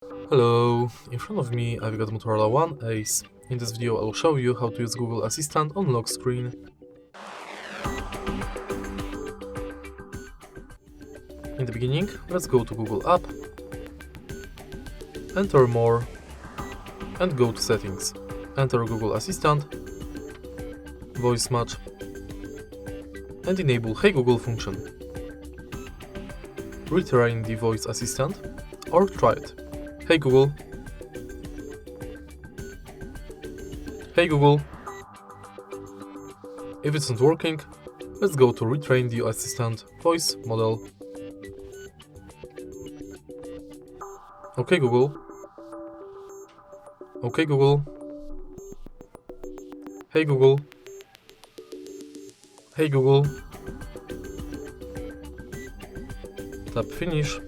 Hello, in front of me I've got Motorola One Ace. In this video I'll show you how to use Google Assistant on lock screen. In the beginning, let's go to Google app, enter More, and go to Settings. Enter Google Assistant, Voice Match, and enable Hey Google function. Retrain the voice assistant, or try it. Hey Google. Hey Google. If it's not working, let's go to retrain the assistant voice model. Okay Google. Okay Google. Hey Google. Hey Google. Tap finish.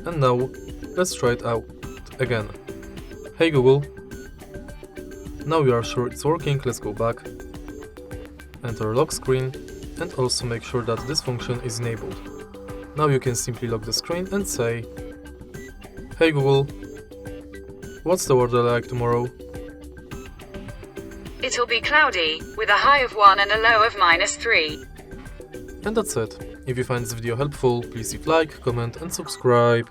And now let's try it out again. Hey Google. Now we are sure it's working, let's go back. Enter lock screen and also make sure that this function is enabled. Now you can simply lock the screen and say, Hey Google, what's the weather like tomorrow? It'll be cloudy, with a high of 1 and a low of -3. And that's it. If you find this video helpful, please leave like, comment and subscribe.